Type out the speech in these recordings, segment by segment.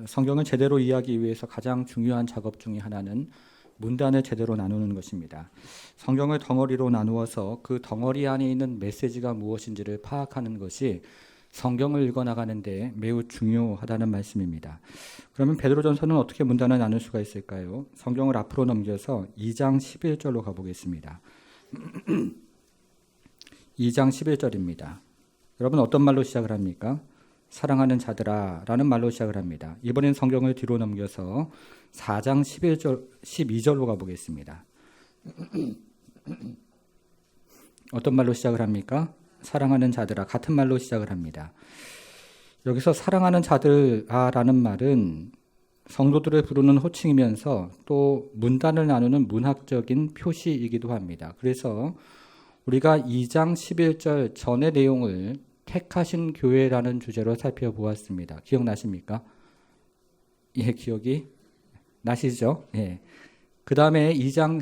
성경을 제대로 이해하기 위해서 가장 중요한 작업 중에 하나는 문단을 제대로 나누는 것입니다. 성경을 덩어리로 나누어서 그 덩어리 안에 있는 메시지가 무엇인지를 파악하는 것이 성경을 읽어나가는데 매우 중요하다는 말씀입니다. 그러면 베드로전서는 어떻게 문단을 나눌 수가 있을까요? 성경을 앞으로 넘겨서 2장 11절로 가보겠습니다. 2장 11절입니다. 여러분 어떤 말로 시작을 합니까? 사랑하는 자들아 라는 말로 시작을 합니다. 이번엔 성경을 뒤로 넘겨서 4장 12절로 가보겠습니다. 어떤 말로 시작을 합니까? 사랑하는 자들아, 같은 말로 시작을 합니다. 여기서 사랑하는 자들아 라는 말은 성도들을 부르는 호칭이면서 또 문단을 나누는 문학적인 표시이기도 합니다. 그래서 우리가 2장 11절 전의 내용을 택하신 교회라는 주제로 살펴보았습니다. 기억나십니까? 예, 기억이 나시죠? 예. 그 다음에 2장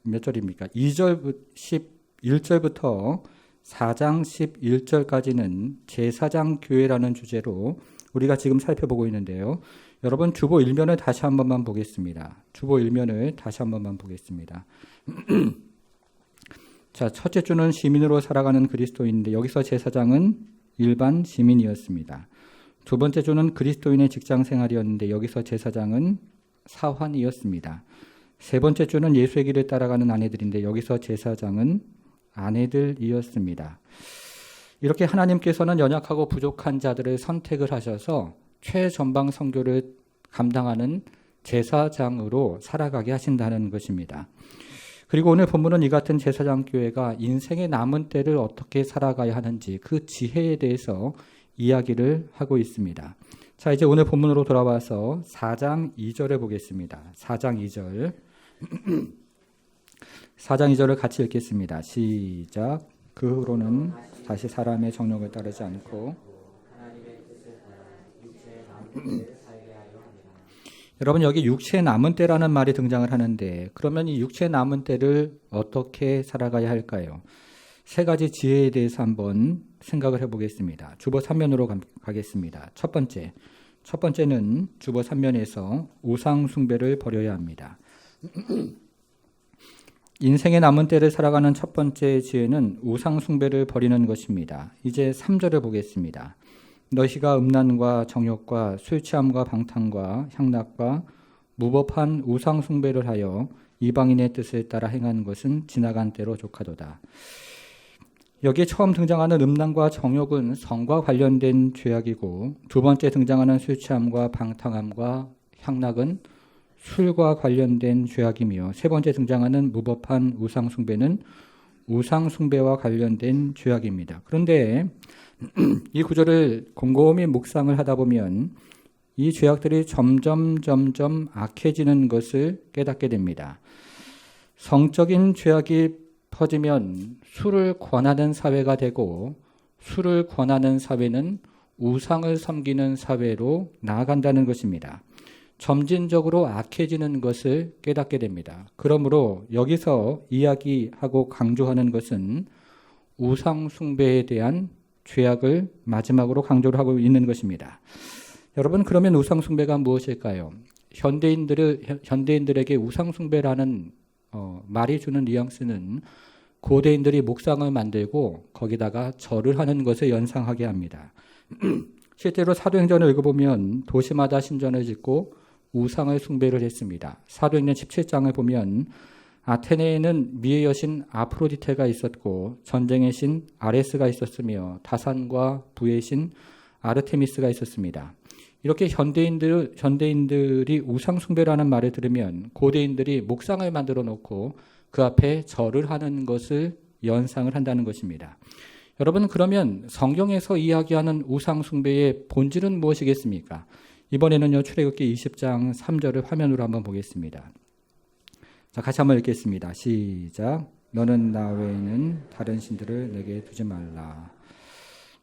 몇 절입니까? 11절부터 4장 11절까지는 제사장 교회라는 주제로 우리가 지금 살펴보고 있는데요. 여러분 주보 1면을 다시 한 번만 보겠습니다. 주보 1면을 다시 한 번만 보겠습니다. 자, 첫째 주는 시민으로 살아가는 그리스도인인데 여기서 제사장은 일반 시민이었습니다. 두 번째 주는 그리스도인의 직장 생활이었는데 여기서 제사장은 사환이었습니다. 세 번째 주는 예수의 길을 따라가는 아내들인데 여기서 제사장은 아내들이었습니다. 이렇게 하나님께서는 연약하고 부족한 자들을 선택을 하셔서 최전방 선교를 감당하는 제사장으로 살아가게 하신다는 것입니다. 그리고 오늘 본문은 이 같은 제사장 교회가 인생의 남은 때를 어떻게 살아가야 하는지 그 지혜에 대해서 이야기를 하고 있습니다. 자, 이제 오늘 본문으로 돌아와서 4장 2절을 보겠습니다. 4장 2절. 4장 2절을 같이 읽겠습니다. 시작. 그 후로는 다시 사람의 정욕을 따르지 않고 여러분 여기 육체의 남은 때라는 말이 등장을 하는데 그러면 이 육체의 남은 때를 어떻게 살아가야 할까요? 세 가지 지혜에 대해서 한번 생각을 해보겠습니다. 주보 3면으로 가겠습니다. 첫 번째는 주보 3면에서 우상 숭배를 버려야 합니다. 인생의 남은 때를 살아가는 첫 번째 지혜는 우상 숭배를 버리는 것입니다. 이제 3절을 보겠습니다. 너희가 음란과 정욕과 술 취함과 방탕과 향락과 무법한 우상 숭배를 하여 이방인의 뜻을 따라 행하는 것은 지나간 때로 족하도다. 여기에 처음 등장하는 음란과 정욕은 성과 관련된 죄악이고 두 번째 등장하는 술 취함과 방탕함과 향락은 술과 관련된 죄악이며 세 번째 등장하는 무법한 우상 숭배는 우상 숭배와 관련된 죄악입니다. 그런데 이 구절을 곰곰이 묵상을 하다 보면 이 죄악들이 점점 악해지는 것을 깨닫게 됩니다. 성적인 죄악이 퍼지면 술을 권하는 사회가 되고 술을 권하는 사회는 우상을 섬기는 사회로 나아간다는 것입니다. 점진적으로 악해지는 것을 깨닫게 됩니다. 그러므로 여기서 이야기하고 강조하는 것은 우상 숭배에 대한 죄악을 마지막으로 강조를 하고 있는 것입니다. 여러분 그러면 우상 숭배가 무엇일까요? 현대인들에게 우상 숭배라는 말이 주는 뉘앙스는 고대인들이 목상을 만들고 거기다가 절을 하는 것을 연상하게 합니다. 실제로 사도행전을 읽어보면 도시마다 신전을 짓고 우상을 숭배를 했습니다. 사도행전 17장을 보면 아테네에는 미의 여신 아프로디테가 있었고 전쟁의 신 아레스가 있었으며 다산과 부의 신 아르테미스가 있었습니다. 이렇게 현대인들이 우상 숭배라는 말을 들으면 고대인들이 목상을 만들어 놓고 그 앞에 절을 하는 것을 연상을 한다는 것입니다. 여러분 그러면 성경에서 이야기하는 우상 숭배의 본질은 무엇이겠습니까? 이번에는요 출애굽기 20장 3절을 화면으로 한번 보겠습니다. 자, 같이 한번 읽겠습니다. 시작. 너는 나 외에는 다른 신들을 내게 두지 말라.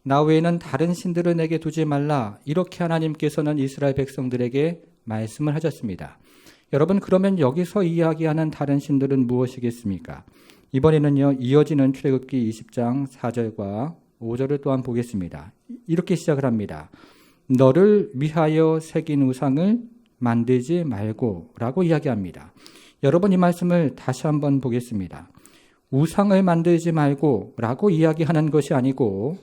나 외에는 다른 신들을 내게 두지 말라. 이렇게 하나님께서는 이스라엘 백성들에게 말씀을 하셨습니다. 여러분 그러면 여기서 이야기하는 다른 신들은 무엇이겠습니까? 이번에는요 이어지는 출애굽기 20장 4절과 5절을 또한 보겠습니다. 이렇게 시작을 합니다. 너를 위하여 새긴 우상을 만들지 말고 라고 이야기합니다. 여러분, 이 말씀을 다시 한번 보겠습니다. 우상을 만들지 말고 라고 이야기하는 것이 아니고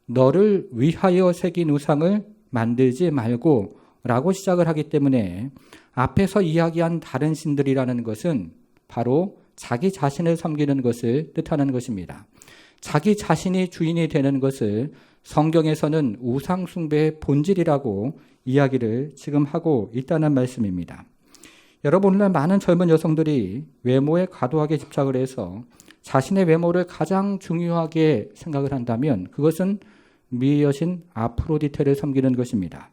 너를 위하여 새긴 우상을 만들지 말고 라고 시작을 하기 때문에 앞에서 이야기한 다른 신들이라는 것은 바로 자기 자신을 섬기는 것을 뜻하는 것입니다. 자기 자신이 주인이 되는 것을 성경에서는 우상 숭배의 본질이라고 이야기를 지금 하고 있다는 말씀입니다. 여러분, 오늘날 많은 젊은 여성들이 외모에 과도하게 집착을 해서 자신의 외모를 가장 중요하게 생각을 한다면 그것은 미의 여신 아프로디테를 섬기는 것입니다.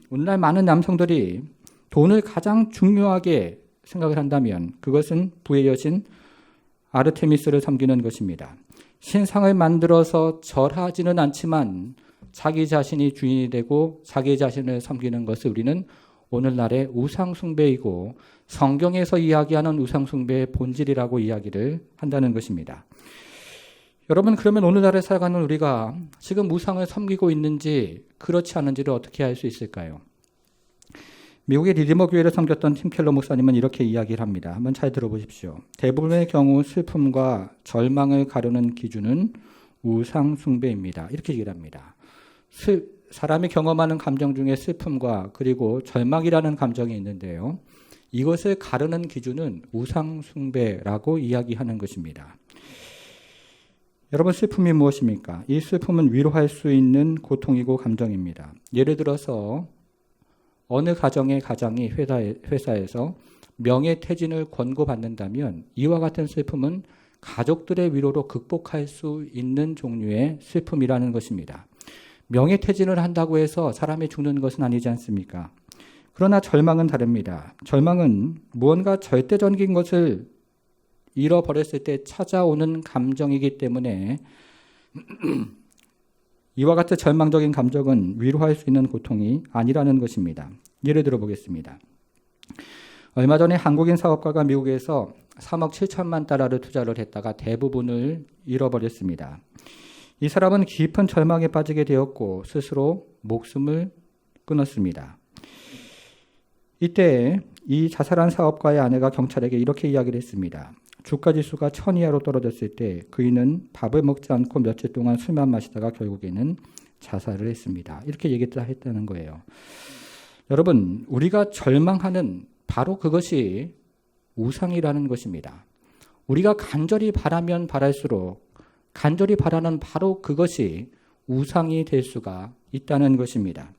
오늘날 많은 남성들이 돈을 가장 중요하게 생각을 한다면 그것은 부의 여신 아르테미스를 섬기는 것입니다. 신상을 만들어서 절하지는 않지만 자기 자신이 주인이 되고 자기 자신을 섬기는 것을 우리는 오늘날의 우상숭배이고 성경에서 이야기하는 우상숭배의 본질이라고 이야기를 한다는 것입니다. 여러분, 그러면 오늘날에 살아가는 우리가 지금 우상을 섬기고 있는지 그렇지 않은지를 어떻게 알 수 있을까요? 미국의 리디머 교회를 섬겼던 팀 켈러 목사님은 이렇게 이야기를 합니다. 한번 잘 들어보십시오. 대부분의 경우 슬픔과 절망을 가르는 기준은 우상 숭배입니다. 이렇게 얘기를 합니다. 사람이 경험하는 감정 중에 슬픔과 그리고 절망이라는 감정이 있는데요. 이것을 가르는 기준은 우상 숭배라고 이야기하는 것입니다. 여러분, 슬픔이 무엇입니까? 이 슬픔은 위로할 수 있는 고통이고 감정입니다. 예를 들어서 어느 가정의 가장이 회사에서 명예퇴진을 권고받는다면 이와 같은 슬픔은 가족들의 위로로 극복할 수 있는 종류의 슬픔이라는 것입니다. 명예퇴진을 한다고 해서 사람이 죽는 것은 아니지 않습니까? 그러나 절망은 다릅니다. 절망은 무언가 절대적인 것을 잃어버렸을 때 찾아오는 감정이기 때문에 이와 같은 절망적인 감정은 위로할 수 있는 고통이 아니라는 것입니다. 예를 들어 보겠습니다. 얼마 전에 한국인 사업가가 미국에서 3억 7천만 달러를 투자를 했다가 대부분을 잃어버렸습니다. 이 사람은 깊은 절망에 빠지게 되었고 스스로 목숨을 끊었습니다. 이때 이 자살한 사업가의 아내가 경찰에게 이렇게 이야기를 했습니다. 주가지수가 1000 이하로 떨어졌을 때 그이는 밥을 먹지 않고 며칠 동안 술만 마시다가 결국에는 자살을 했습니다. 이렇게 얘기했다는 거예요. 여러분, 우리가 절망하는 바로 그것이 우상이라는 것입니다. 우리가 간절히 바라면 바랄수록 간절히 바라는 바로 그것이 우상이 될 수가 있다는 것입니다.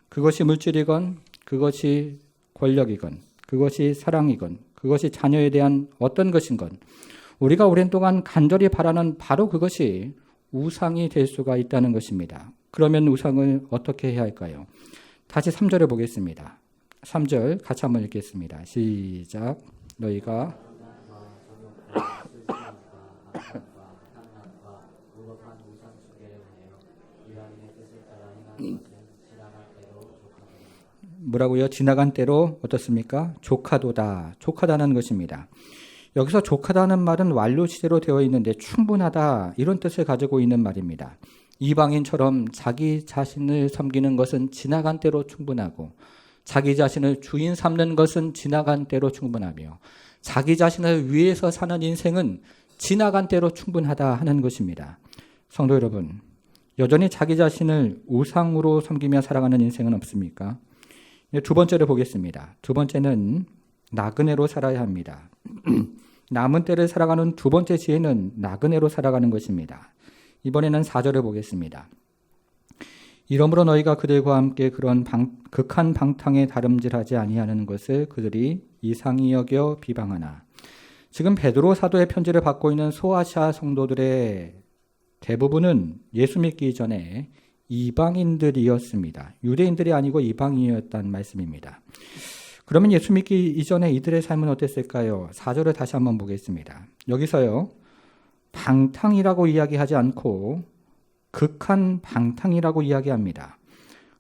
그것이 물질이건 그것이 권력이건 그것이 사랑이건 그것이 자녀에 대한 어떤 것인건 우리가 오랜 동안 간절히 바라는 바로 그것이 우상이 될 수가 있다는 것입니다. 그러면 우상을 어떻게 해야 할까요? 다시 3절을 보겠습니다. 3절 같이 한번 읽겠습니다. 시작. 너희가 뭐라고요? 지나간 때로 어떻습니까? 족하도다. 족하다는 것입니다. 여기서 족하다는 말은 완료 시제로 되어 있는데 충분하다 이런 뜻을 가지고 있는 말입니다. 이방인처럼 자기 자신을 섬기는 것은 지나간 때로 충분하고 자기 자신을 주인 삼는 것은 지나간 때로 충분하며 자기 자신을 위해서 사는 인생은 지나간 때로 충분하다 하는 것입니다. 성도 여러분, 여전히 자기 자신을 우상으로 섬기며 살아가는 인생은 없습니까? 두 번째를 보겠습니다. 두 번째는 나그네로 살아야 합니다. 남은 때를 살아가는 두 번째 지혜는 나그네로 살아가는 것입니다. 이번에는 4절을 보겠습니다. 이러므로 너희가 그들과 함께 그런 극한 방탕에 다름질하지 아니하는 것을 그들이 이상히 여겨 비방하나. 지금 베드로 사도의 편지를 받고 있는 소아시아 성도들의 대부분은 예수 믿기 이전에 이방인들이었습니다. 유대인들이 아니고 이방인이었다는 말씀입니다. 그러면 예수 믿기 이전에 이들의 삶은 어땠을까요? 4절을 다시 한번 보겠습니다. 여기서요, 방탕이라고 이야기하지 않고 극한 방탕이라고 이야기합니다.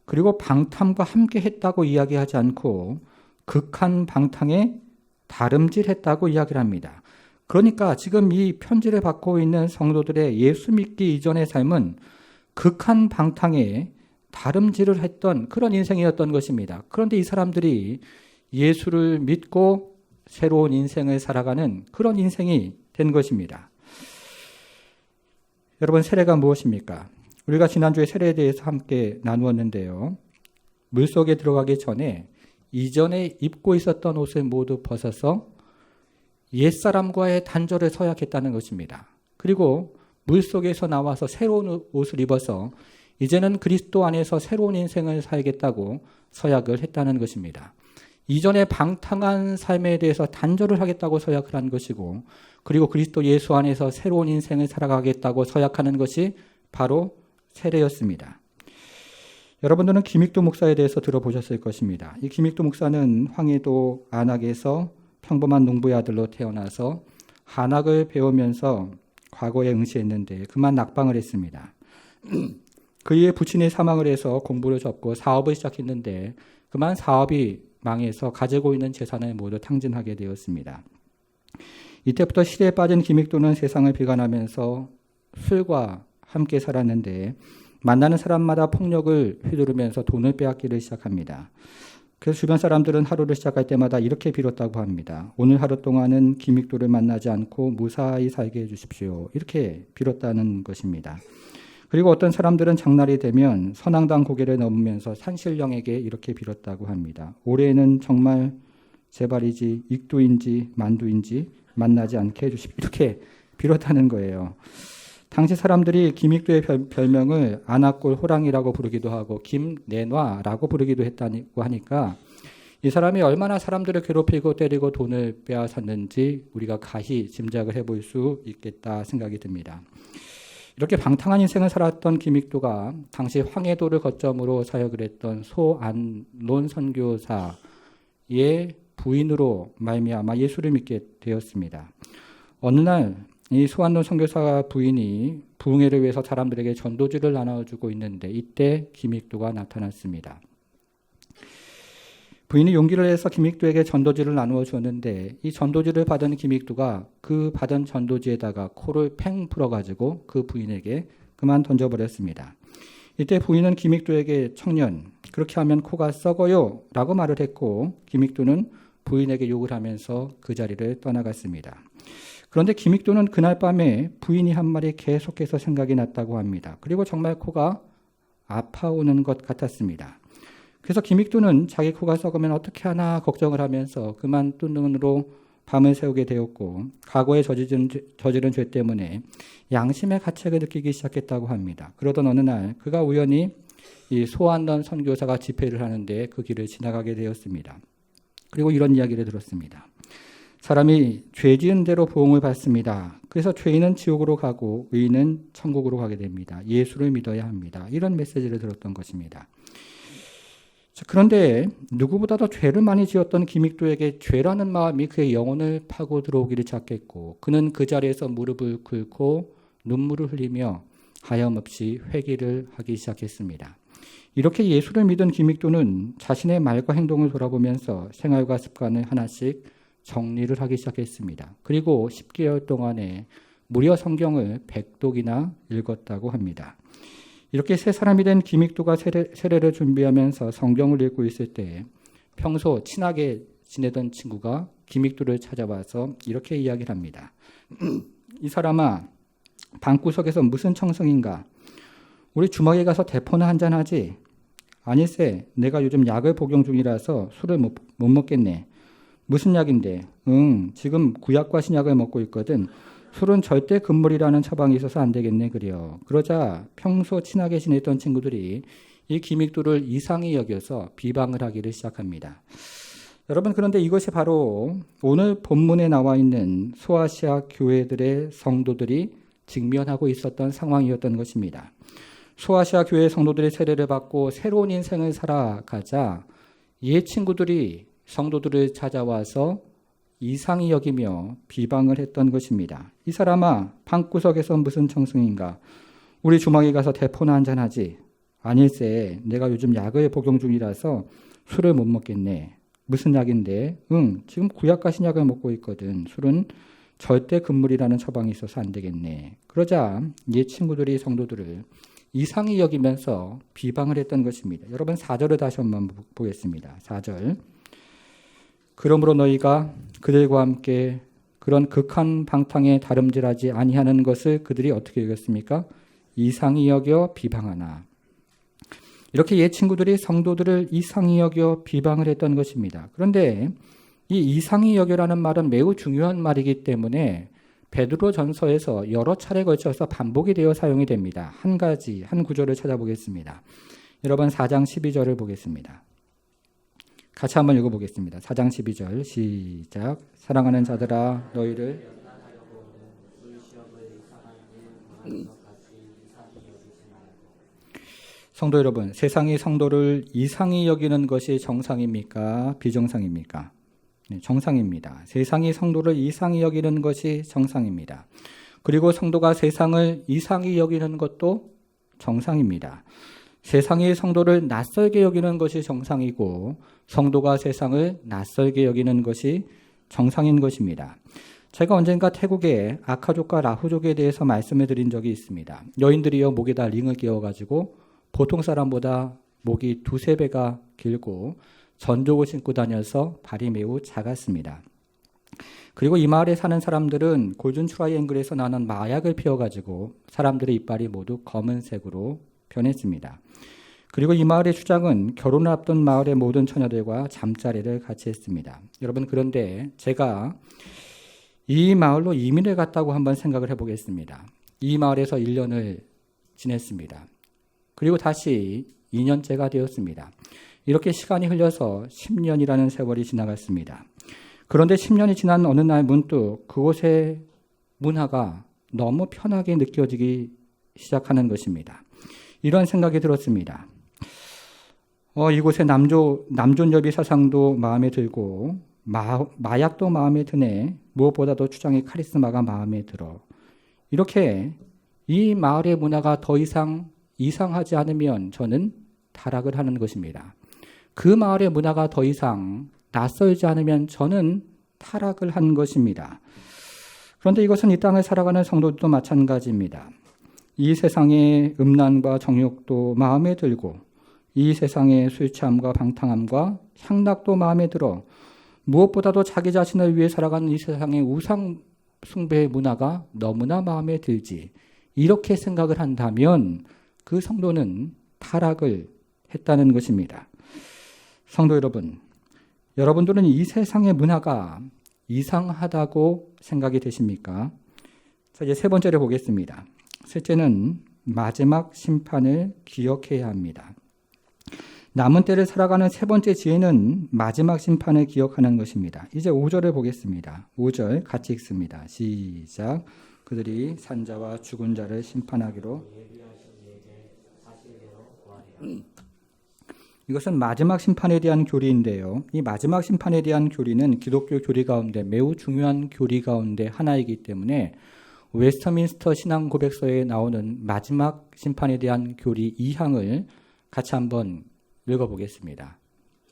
그리고 방탕과 함께 했다고 이야기하지 않고 극한 방탕에 다름질했다고 이야기를 합니다. 그러니까 지금 이 편지를 받고 있는 성도들의 예수 믿기 이전의 삶은 극한 방탕에 다름질을 했던 그런 인생이었던 것입니다. 그런데 이 사람들이 예수를 믿고 새로운 인생을 살아가는 그런 인생이 된 것입니다. 여러분, 세례가 무엇입니까? 우리가 지난주에 세례에 대해서 함께 나누었는데요. 물속에 들어가기 전에 이전에 입고 있었던 옷을 모두 벗어서 옛사람과의 단절을 서약했다는 것입니다. 그리고 물속에서 나와서 새로운 옷을 입어서 이제는 그리스도 안에서 새로운 인생을 살겠다고 서약을 했다는 것입니다. 이전에 방탕한 삶에 대해서 단절을 하겠다고 서약을 한 것이고, 그리고 그리스도 예수 안에서 새로운 인생을 살아가겠다고 서약하는 것이 바로 세례였습니다. 여러분들은 김익도 목사에 대해서 들어보셨을 것입니다. 이 김익도 목사는 황해도 안악에서 평범한 농부의 아들로 태어나서 한학을 배우면서 과거에 응시했는데 그만 낙방을 했습니다. 그의 부친이 사망을 해서 공부를 접고 사업을 시작했는데 그만 사업이 망해서 가지고 있는 재산을 모두 탕진하게 되었습니다. 이때부터 시대에 빠진 김익도는 세상을 비관하면서 술과 함께 살았는데 만나는 사람마다 폭력을 휘두르면서 돈을 빼앗기를 시작합니다. 그래서 주변 사람들은 하루를 시작할 때마다 이렇게 빌었다고 합니다. 오늘 하루 동안은 김익도를 만나지 않고 무사히 살게 해주십시오. 이렇게 빌었다는 것입니다. 그리고 어떤 사람들은 장날이 되면 선앙당 고개를 넘으면서 산신령에게 이렇게 빌었다고 합니다. 올해는 정말 제발이지 익도인지 만두인지 만나지 않게 해주십시오. 이렇게 빌었다는 거예요. 당시 사람들이 김익도의 별명을 안악골 호랑이라고 부르기도 하고 김내놔라고 부르기도 했다고 하니까 이 사람이 얼마나 사람들을 괴롭히고 때리고 돈을 빼앗았는지 우리가 가히 짐작을 해볼 수 있겠다 생각이 듭니다. 이렇게 방탕한 인생을 살았던 김익도가 당시 황해도를 거점으로 사역을 했던 소안론 선교사의 부인으로 말미암아 예수를 믿게 되었습니다. 어느 날 이 소안론 선교사 부인이 부흥회를 위해서 사람들에게 전도지를 나눠주고 있는데 이때 김익도가 나타났습니다. 부인이 용기를 내서 김익도에게 전도지를 나누어 주었는데 이 전도지를 받은 김익도가 그 받은 전도지에다가 코를 팽 풀어가지고 그 부인에게 그만 던져버렸습니다. 이때 부인은 김익도에게 청년, 그렇게 하면 코가 썩어요 라고 말을 했고 김익도는 부인에게 욕을 하면서 그 자리를 떠나갔습니다. 그런데 김익도는 그날 밤에 부인이 한 말이 계속해서 생각이 났다고 합니다. 그리고 정말 코가 아파오는 것 같았습니다. 그래서 김익도는 자기 코가 썩으면 어떻게 하나 걱정을 하면서 그만 뜬 눈으로 밤을 새우게 되었고 과거에 저지른 죄 때문에 양심의 가책을 느끼기 시작했다고 합니다. 그러던 어느 날 그가 우연히 이 소안론 선교사가 집회를 하는데 그 길을 지나가게 되었습니다. 그리고 이런 이야기를 들었습니다. 사람이 죄 지은 대로 보응을 받습니다. 그래서 죄인은 지옥으로 가고 의인은 천국으로 가게 됩니다. 예수를 믿어야 합니다. 이런 메시지를 들었던 것입니다. 그런데 누구보다도 죄를 많이 지었던 김익도에게 죄라는 마음이 그의 영혼을 파고 들어오기를 시작했고 그는 그 자리에서 무릎을 꿇고 눈물을 흘리며 하염없이 회개를 하기 시작했습니다. 이렇게 예수를 믿은 김익도는 자신의 말과 행동을 돌아보면서 생활과 습관을 하나씩 정리를 하기 시작했습니다. 그리고 10개월 동안에 무려 성경을 100독이나 읽었다고 합니다. 이렇게 새 사람이 된 김익도가 세례를 준비하면서 성경을 읽고 있을 때 평소 친하게 지내던 친구가 김익도를 찾아와서 이렇게 이야기를 합니다. 이 사람아, 방구석에서 무슨 청승인가? 우리 주막에 가서 대포나 한잔 하지? 아니세, 내가 요즘 약을 복용 중이라서 술을 못 먹겠네. 무슨 약인데? 지금 구약과 신약을 먹고 있거든. 술은 절대 금물이라는 처방이 있어서 안 되겠네 그래요. 그러자 평소 친하게 지냈던 친구들이 이 김익도를 이상히 여겨서 비방을 하기를 시작합니다. 여러분, 그런데 이것이 바로 오늘 본문에 나와 있는 소아시아 교회들의 성도들이 직면하고 있었던 상황이었던 것입니다. 소아시아 교회 성도들이 세례를 받고 새로운 인생을 살아가자 이 친구들이 성도들을 찾아와서 이상히 여기며 비방을 했던 것입니다. 이 사람아, 방구석에서 무슨 청승인가? 우리 주막에 가서 대포나 한잔하지? 아닐세, 내가 요즘 약을 복용 중이라서 술을 못 먹겠네. 무슨 약인데? 지금 구약과 신약을 먹고 있거든. 술은 절대 금물이라는 처방이 있어서 안 되겠네. 그러자 이 친구들이 성도들을 이상히 여기면서 비방을 했던 것입니다. 여러분 4절을 다시 한번 보겠습니다. 4절. 그러므로 너희가 그들과 함께 그런 극한 방탕에 다름질하지 아니하는 것을 그들이 어떻게 여겼습니까? 이상히 여겨 비방하나. 이렇게 옛 친구들이 성도들을 이상히 여겨 비방을 했던 것입니다. 그런데 이 이상히 여겨라는 말은 매우 중요한 말이기 때문에 베드로 전서에서 여러 차례 걸쳐서 반복이 되어 사용이 됩니다. 한 구절을 찾아보겠습니다. 여러분 4장 12절을 보겠습니다. 같이 한번 읽어보겠습니다. 4장 12절 시작. 사랑하는 자들아 너희를 성도 여러분, 세상이 성도를 이상히 여기는 것이 정상입니까? 비정상입니까? 네, 정상입니다. 세상이 성도를 이상히 여기는 것이 정상입니다. 그리고 성도가 세상을 이상히 여기는 것도 정상입니다. 세상이 성도를 낯설게 여기는 것이 정상이고 성도가 세상을 낯설게 여기는 것이 정상인 것입니다. 제가 언젠가 태국의 아카족과 라후족에 대해서 말씀을 드린 적이 있습니다. 여인들이요 목에다 링을 끼워가지고 보통 사람보다 목이 2-3배가 길고 전족을 신고 다녀서 발이 매우 작았습니다. 그리고 이 마을에 사는 사람들은 골든 트라이앵글에서 나는 마약을 피워가지고 사람들의 이빨이 모두 검은색으로 변했습니다. 그리고 이 마을의 주장은 결혼을 앞둔 마을의 모든 처녀들과 잠자리를 같이 했습니다. 여러분 그런데 제가 이 마을로 이민을 갔다고 한번 생각을 해보겠습니다. 이 마을에서 1년을 지냈습니다. 그리고 다시 2년째가 되었습니다. 이렇게 시간이 흘러서 10년이라는 세월이 지나갔습니다. 그런데 10년이 지난 어느 날 문득 그곳의 문화가 너무 편하게 느껴지기 시작하는 것입니다. 이런 생각이 들었습니다. 이곳의 남존여비 사상도 마음에 들고 마약도 마음에 드네. 무엇보다도 추장의 카리스마가 마음에 들어. 이렇게 이 마을의 문화가 더 이상 이상하지 않으면 저는 타락을 하는 것입니다. 그 마을의 문화가 더 이상 낯설지 않으면 저는 타락을 한 것입니다. 그런데 이것은 이 땅을 살아가는 성도들도 마찬가지입니다. 이 세상의 음란과 정욕도 마음에 들고 이 세상의 술 취함과 방탕함과 향락도 마음에 들어 무엇보다도 자기 자신을 위해 살아가는 이 세상의 우상 숭배의 문화가 너무나 마음에 들지. 이렇게 생각을 한다면 그 성도는 타락을 했다는 것입니다. 성도 여러분, 여러분들은 이 세상의 문화가 이상하다고 생각이 되십니까? 자, 이제 세 번째를 보겠습니다. 셋째는 마지막 심판을 기억해야 합니다. 남은 때를 살아가는 세 번째 지혜는 마지막 심판을 기억하는 것입니다. 이제 5절을 보겠습니다. 5절 같이 읽습니다. 시작. 그들이 산자와 죽은 자를 심판하기로 이것은 마지막 심판에 대한 교리인데요. 이 마지막 심판에 대한 교리는 기독교 교리 가운데 매우 중요한 교리 가운데 하나이기 때문에 웨스터민스터 신앙 고백서에 나오는 마지막 심판에 대한 교리 2항을 같이 한번 읽어보겠습니다.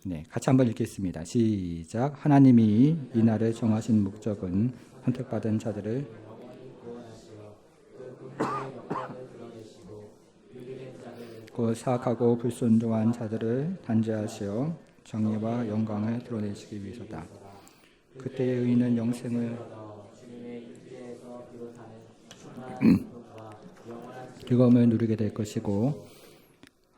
네, 같이 한번 읽겠습니다. 시작. 하나님이 이 날을 정하신 목적은 선택받은 자들을 사악하고 불순종한 자들을 단죄하시어 정의와 영광을 드러내시기 위해서다. 그때의 의인은 영생을 즐거움을 누리게 될 것이고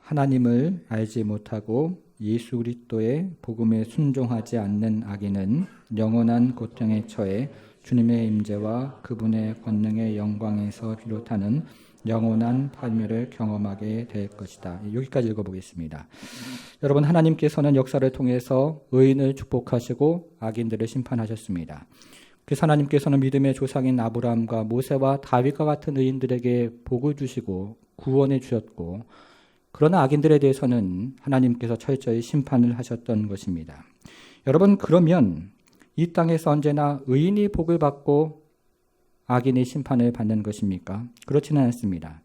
하나님을 알지 못하고 예수 그리스도의 복음에 순종하지 않는 악인은 영원한 고통에 처해 주님의 임재와 그분의 권능의 영광에서 비롯하는 영원한 판멸을 경험하게 될 것이다. 여기까지 읽어보겠습니다. 여러분, 하나님께서는 역사를 통해서 의인을 축복하시고 악인들을 심판하셨습니다. 그래서 하나님께서는 믿음의 조상인 아브라함과 모세와 다윗과 같은 의인들에게 복을 주시고 구원해 주셨고, 그러나 악인들에 대해서는 하나님께서 철저히 심판을 하셨던 것입니다. 여러분, 그러면 이 땅에서 언제나 의인이 복을 받고 악인이 심판을 받는 것입니까? 그렇지는 않습니다.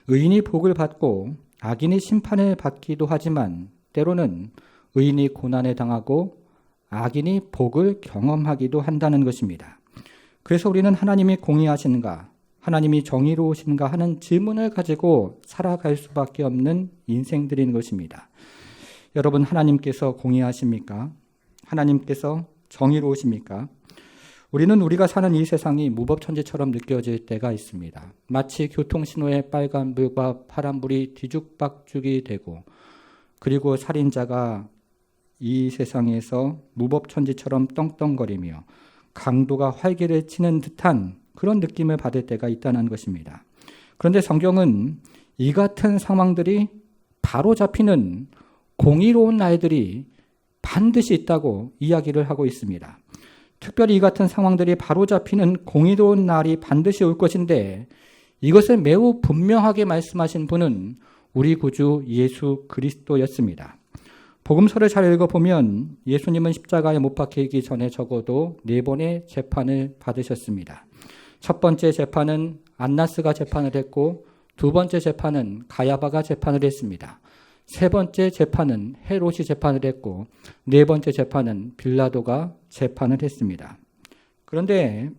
의인이 복을 받고 악인이 심판을 받기도 하지만 때로는 의인이 고난을 당하고 악인이 복을 경험하기도 한다는 것입니다. 그래서 우리는 하나님이 공의하신가, 하나님이 정의로우신가 하는 질문을 가지고 살아갈 수밖에 없는 인생들인 것입니다. 여러분, 하나님께서 공의하십니까? 하나님께서 정의로우십니까? 우리는 우리가 사는 이 세상이 무법천지처럼 느껴질 때가 있습니다. 마치 교통신호에 빨간불과 파란불이 뒤죽박죽이 되고, 그리고 살인자가 이 세상에서 무법천지처럼 떵떵거리며 강도가 활개를 치는 듯한 그런 느낌을 받을 때가 있다는 것입니다. 그런데 성경은 이 같은 상황들이 바로 잡히는 공의로운 날들이 반드시 있다고 이야기를 하고 있습니다. 특별히 이 같은 상황들이 바로 잡히는 공의로운 날이 반드시 올 것인데, 이것을 매우 분명하게 말씀하신 분은 우리 구주 예수 그리스도였습니다. 복음서를 잘 읽어보면 예수님은 십자가에 못 박히기 전에 적어도 4번의 재판을 받으셨습니다. 첫 번째 재판은 안나스가 재판을 했고, 두 번째 재판은 가야바가 재판을 했습니다. 세 번째 재판은 헤롯이 재판을 했고, 네 번째 재판은 빌라도가 재판을 했습니다. 그런데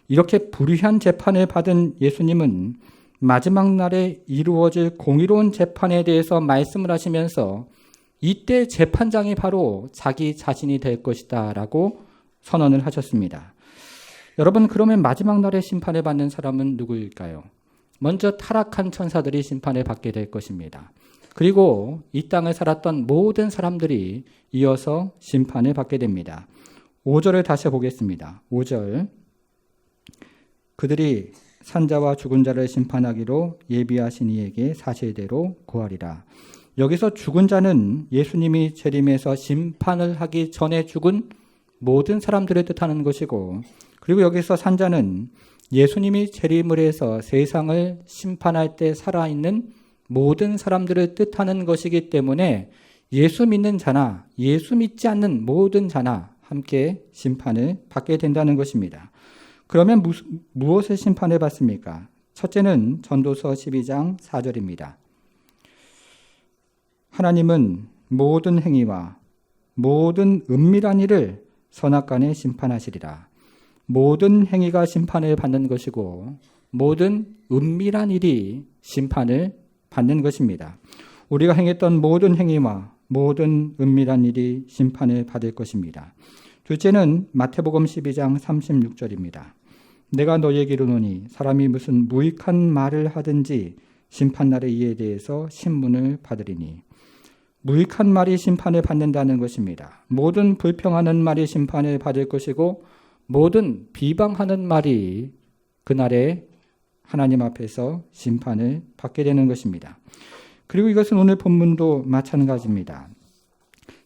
이렇게 불의한 재판을 받은 예수님은 마지막 날에 이루어질 공의로운 재판에 대해서 말씀을 하시면서 이때 재판장이 바로 자기 자신이 될 것이다 라고 선언을 하셨습니다. 여러분, 그러면 마지막 날에 심판을 받는 사람은 누구일까요? 먼저 타락한 천사들이 심판을 받게 될 것입니다. 그리고 이 땅을 살았던 모든 사람들이 이어서 심판을 받게 됩니다. 5절을 다시 보겠습니다. 5절. 그들이 산자와 죽은 자를 심판하기로 예비하신 이에게 사실대로 고하리라. 여기서 죽은 자는 예수님이 재림해서 심판을 하기 전에 죽은 모든 사람들을 뜻하는 것이고, 그리고 여기서 산자는 예수님이 재림을 해서 세상을 심판할 때 살아있는 모든 사람들을 뜻하는 것이기 때문에 예수 믿는 자나 예수 믿지 않는 모든 자나 함께 심판을 받게 된다는 것입니다. 그러면 무엇을 심판을 받습니까? 첫째는 전도서 12장 4절입니다. 하나님은 모든 행위와 모든 은밀한 일을 선악간에 심판하시리라. 모든 행위가 심판을 받는 것이고 모든 은밀한 일이 심판을 받는 것입니다. 우리가 행했던 모든 행위와 모든 은밀한 일이 심판을 받을 것입니다. 둘째는 마태복음 12장 36절입니다. 내가 너희에게 이르노니 사람이 무슨 무익한 말을 하든지 심판날에 이에 대해서 신문을 받으리니. 무익한 말이 심판을 받는다는 것입니다. 모든 불평하는 말이 심판을 받을 것이고 모든 비방하는 말이 그날에 하나님 앞에서 심판을 받게 되는 것입니다. 그리고 이것은 오늘 본문도 마찬가지입니다.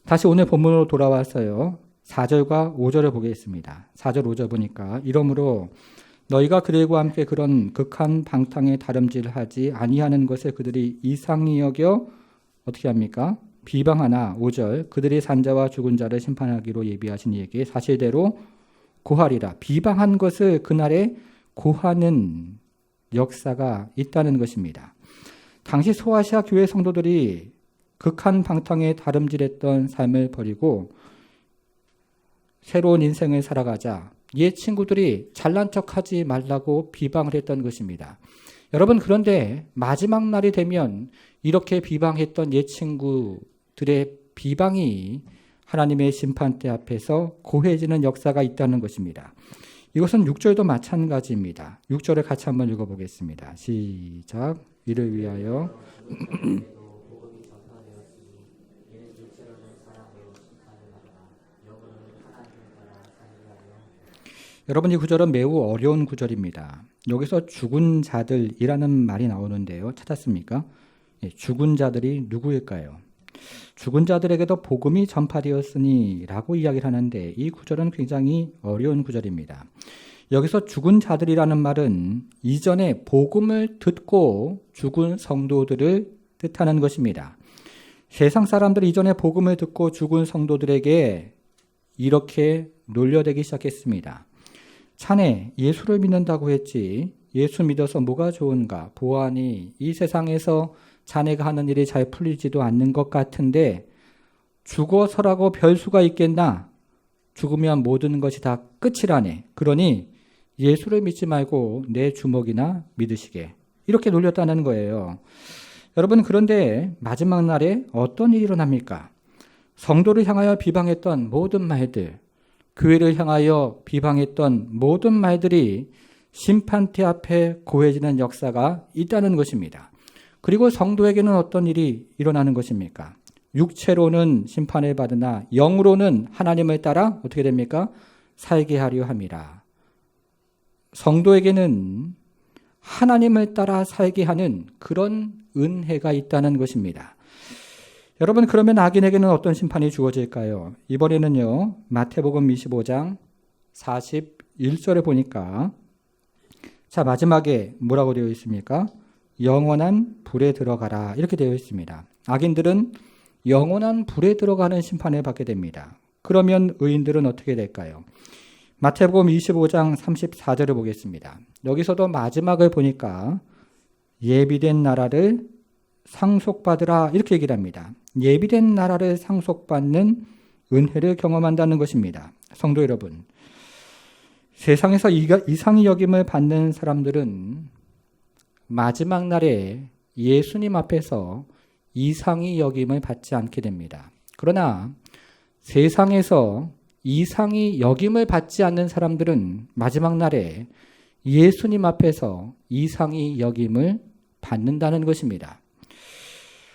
다시 오늘 본문으로 돌아와서요. 4절과 5절을 보겠습니다. 4절 5절 보니까 이러므로 너희가 그들과 함께 그런 극한 방탕에 다름질하지 아니하는 것을 그들이 이상히 여겨 어떻게 합니까? 비방하나 5절 그들이 산자와 죽은 자를 심판하기로 예비하신 이에게 사실대로 고하리라. 비방한 것을 그날에 고하는 역사가 있다는 것입니다. 당시 소아시아 교회 성도들이 극한 방탕에 다름질했던 삶을 버리고 새로운 인생을 살아가자 옛 친구들이 잘난 척하지 말라고 비방을 했던 것입니다. 여러분, 그런데 마지막 날이 되면 이렇게 비방했던 옛 친구들의 비방이 하나님의 심판대 앞에서 고해지는 역사가 있다는 것입니다. 이것은 6절도 마찬가지입니다. 6절을 같이 한번 읽어보겠습니다. 시작. 이를 위하여 여러분, 이 구절은 매우 어려운 구절입니다. 여기서 죽은 자들이라는 말이 나오는데요. 찾았습니까? 죽은 자들이 누구일까요? 죽은 자들에게도 복음이 전파되었으니 라고 이야기를 하는데 이 구절은 굉장히 어려운 구절입니다. 여기서 죽은 자들이라는 말은 이전에 복음을 듣고 죽은 성도들을 뜻하는 것입니다. 세상 사람들이 이전에 복음을 듣고 죽은 성도들에게 이렇게 놀려대기 시작했습니다. 자네 예수를 믿는다고 했지 예수 믿어서 뭐가 좋은가? 보아하니 이 세상에서 자네가 하는 일이 잘 풀리지도 않는 것 같은데 죽어서라고 별수가 있겠나? 죽으면 모든 것이 다 끝이라네. 그러니 예수를 믿지 말고 내 주먹이나 믿으시게. 이렇게 놀렸다는 거예요. 여러분, 그런데 마지막 날에 어떤 일이 일어납니까? 성도를 향하여 비방했던 모든 말들, 교회를 향하여 비방했던 모든 말들이 심판대 앞에 고해지는 역사가 있다는 것입니다. 그리고 성도에게는 어떤 일이 일어나는 것입니까? 육체로는 심판을 받으나 영으로는 하나님을 따라 어떻게 됩니까? 살게 하려 함이라. 성도에게는 하나님을 따라 살게 하는 그런 은혜가 있다는 것입니다. 여러분, 그러면 악인에게는 어떤 심판이 주어질까요? 이번에는요, 마태복음 25장 41절에 보니까, 자, 마지막에 뭐라고 되어 있습니까? 영원한 불에 들어가라. 이렇게 되어 있습니다. 악인들은 영원한 불에 들어가는 심판을 받게 됩니다. 그러면 의인들은 어떻게 될까요? 마태복음 25장 34절을 보겠습니다. 여기서도 마지막을 보니까 예비된 나라를 상속받으라 이렇게 얘기를 합니다. 예비된 나라를 상속받는 은혜를 경험한다는 것입니다. 성도 여러분, 세상에서 이상히 여김을 받는 사람들은 마지막 날에 예수님 앞에서 이상히 여김을 받지 않게 됩니다. 그러나 세상에서 이상히 여김을 받지 않는 사람들은 마지막 날에 예수님 앞에서 이상히 여김을 받는다는 것입니다.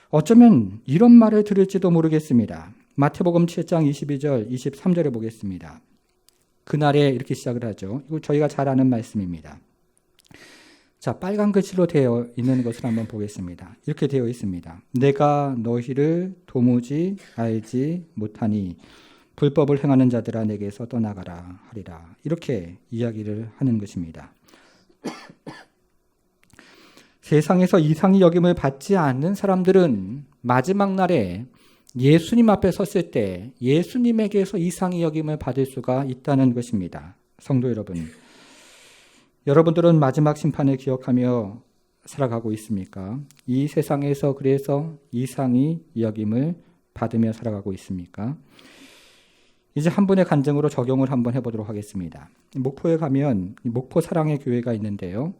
어쩌면 이런 말을 들을지도 모르겠습니다. 마태복음 7장 22절, 23절에 보겠습니다. 그날에 이렇게 시작을 하죠. 이거 저희가 잘 아는 말씀입니다. 자, 빨간 글씨로 되어 있는 것을 한번 보겠습니다. 이렇게 되어 있습니다. 내가 너희를 도무지 알지 못하니 불법을 행하는 자들아 내게서 떠나가라 하리라. 이렇게 이야기를 하는 것입니다. 세상에서 이상히 여김을 받지 않는 사람들은 마지막 날에 예수님 앞에 섰을 때 예수님에게서 이상히 여김을 받을 수가 있다는 것입니다. 성도 여러분, 여러분들은 마지막 심판을 기억하며 살아가고 있습니까? 이 세상에서 그래서 이상히 여김을 받으며 살아가고 있습니까? 이제 한 분의 간증으로 적용을 한번 해보도록 하겠습니다. 목포에 가면 목포 사랑의 교회가 있는데요.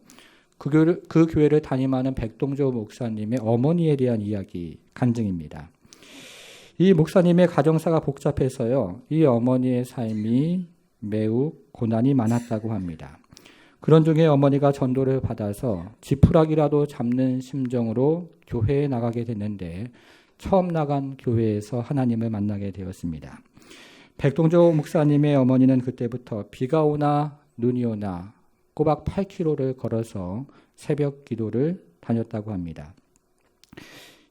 그 교회를 담임하는 백동조 목사님의 어머니에 대한 이야기, 간증입니다. 이 목사님의 가정사가 복잡해서요, 이 어머니의 삶이 매우 고난이 많았다고 합니다. 그런 중에 어머니가 전도를 받아서 지푸라기라도 잡는 심정으로 교회에 나가게 됐는데 처음 나간 교회에서 하나님을 만나게 되었습니다. 백동조 목사님의 어머니는 그때부터 비가 오나 눈이 오나 꼬박 8km를 걸어서 새벽 기도를 다녔다고 합니다.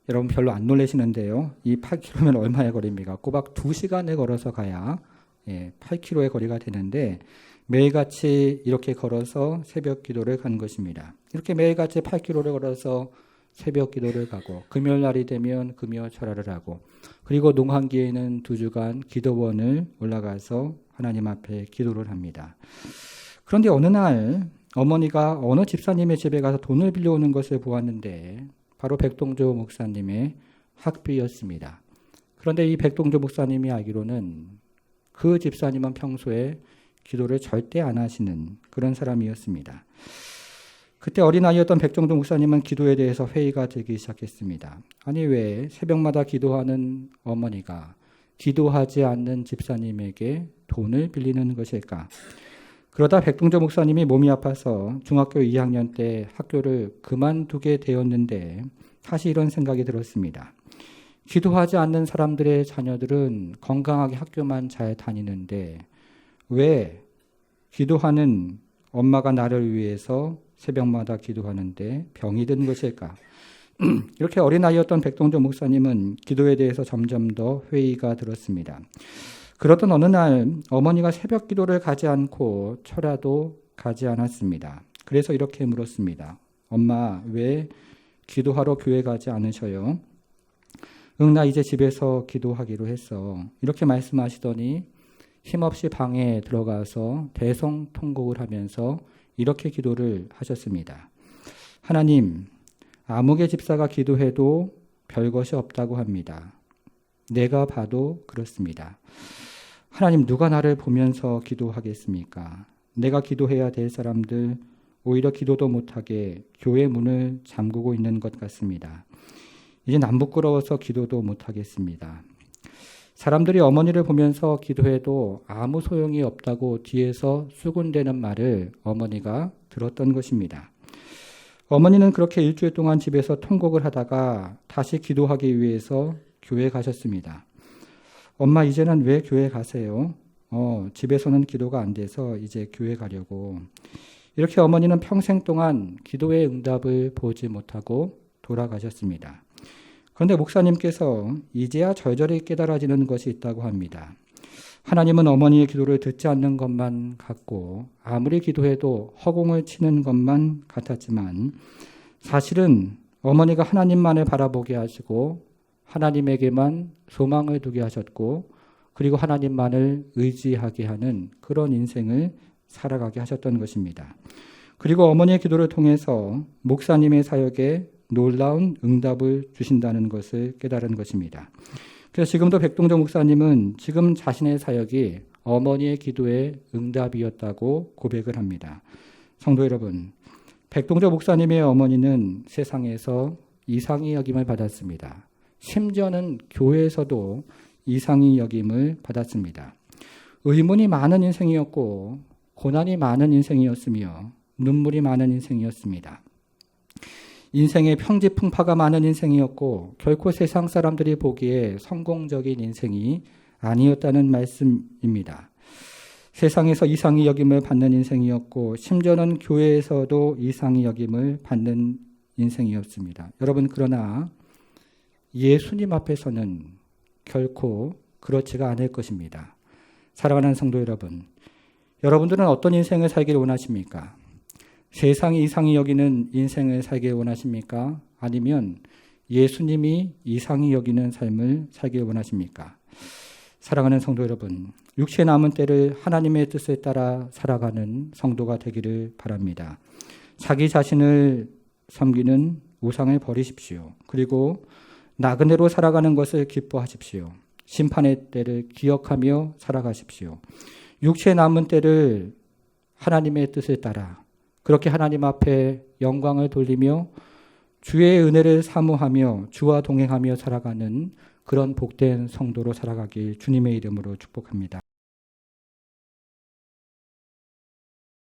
여러분 별로 안 놀라시는데요. 이 8km면 얼마의 거리입니까? 꼬박 2시간을 걸어서 가야 8km의 거리가 되는데 매일같이 이렇게 걸어서 새벽 기도를 간 것입니다. 이렇게 매일같이 8km를 걸어서 새벽 기도를 가고 금요일 날이 되면 금요 철야를 하고 그리고 농한기에는 2주간 기도원을 올라가서 하나님 앞에 기도를 합니다. 그런데 어느 날 어머니가 어느 집사님의 집에 가서 돈을 빌려오는 것을 보았는데 바로 백동조 목사님의 학비였습니다. 그런데 이 백동조 목사님이 알기로는 그 집사님은 평소에 기도를 절대 안 하시는 그런 사람이었습니다. 그때 어린아이였던 백동조 목사님은 기도에 대해서 회의가 들기 시작했습니다. 아니 왜 새벽마다 기도하는 어머니가 기도하지 않는 집사님에게 돈을 빌리는 것일까? 그러다 백동조 목사님이 몸이 아파서 중학교 2학년 때 학교를 그만두게 되었는데 다시 이런 생각이 들었습니다. 기도하지 않는 사람들의 자녀들은 건강하게 학교만 잘 다니는데 왜 기도하는 엄마가 나를 위해서 새벽마다 기도하는데 병이 든 것일까? 이렇게 어린아이였던 백동조 목사님은 기도에 대해서 점점 더 회의가 들었습니다. 그러던 어느 날 어머니가 새벽 기도를 가지 않고 철야도 가지 않았습니다. 그래서 이렇게 물었습니다. 엄마, 왜 기도하러 교회 가지 않으셔요? 응, 나 이제 집에서 기도하기로 했어. 이렇게 말씀하시더니 힘없이 방에 들어가서 대성통곡을 하면서 이렇게 기도를 하셨습니다. 하나님, 아무개 집사가 기도해도 별것이 없다고 합니다. 내가 봐도 그렇습니다. 하나님, 누가 나를 보면서 기도하겠습니까? 내가 기도해야 될 사람들 오히려 기도도 못하게 교회 문을 잠그고 있는 것 같습니다. 이제 남 부끄러워서 기도도 못하겠습니다. 사람들이 어머니를 보면서 기도해도 아무 소용이 없다고 뒤에서 수군대는 말을 어머니가 들었던 것입니다. 어머니는 그렇게 일주일 동안 집에서 통곡을 하다가 다시 기도하기 위해서 교회에 가셨습니다. 엄마, 이제는 왜 교회 가세요? 집에서는 기도가 안 돼서 이제 교회 가려고. 이렇게 어머니는 평생 동안 기도의 응답을 보지 못하고 돌아가셨습니다. 그런데 목사님께서 이제야 절절히 깨달아지는 것이 있다고 합니다. 하나님은 어머니의 기도를 듣지 않는 것만 같고 아무리 기도해도 허공을 치는 것만 같았지만 사실은 어머니가 하나님만을 바라보게 하시고 하나님에게만 소망을 두게 하셨고 그리고 하나님만을 의지하게 하는 그런 인생을 살아가게 하셨던 것입니다. 그리고 어머니의 기도를 통해서 목사님의 사역에 놀라운 응답을 주신다는 것을 깨달은 것입니다. 그래서 지금도 백동정 목사님은 지금 자신의 사역이 어머니의 기도의 응답이었다고 고백을 합니다. 성도 여러분, 백동정 목사님의 어머니는 세상에서 이상히 여김을 받았습니다. 심지어는 교회에서도 이상히 여김을 받았습니다. 의문이 많은 인생이었고 고난이 많은 인생이었으며 눈물이 많은 인생이었습니다. 인생의 평지풍파가 많은 인생이었고 결코 세상 사람들이 보기에 성공적인 인생이 아니었다는 말씀입니다. 세상에서 이상히 여김을 받는 인생이었고 심지어는 교회에서도 이상히 여김을 받는 인생이었습니다. 여러분, 그러나 예수님 앞에서는 결코 그렇지가 않을 것입니다. 사랑하는 성도 여러분, 여러분들은 어떤 인생을 살기를 원하십니까? 세상이 이상히 여기는 인생을 살길 원하십니까? 아니면 예수님이 이상히 여기는 삶을 살길 원하십니까? 사랑하는 성도 여러분, 육체 남은 때를 하나님의 뜻에 따라 살아가는 성도가 되기를 바랍니다. 자기 자신을 섬기는 우상을 버리십시오. 그리고 나그네로 살아가는 것을 기뻐하십시오. 심판의 때를 기억하며 살아가십시오. 육체 남은 때를 하나님의 뜻에 따라 그렇게 하나님 앞에 영광을 돌리며 주의 은혜를 사모하며 주와 동행하며 살아가는 그런 복된 성도로 살아가길 주님의 이름으로 축복합니다.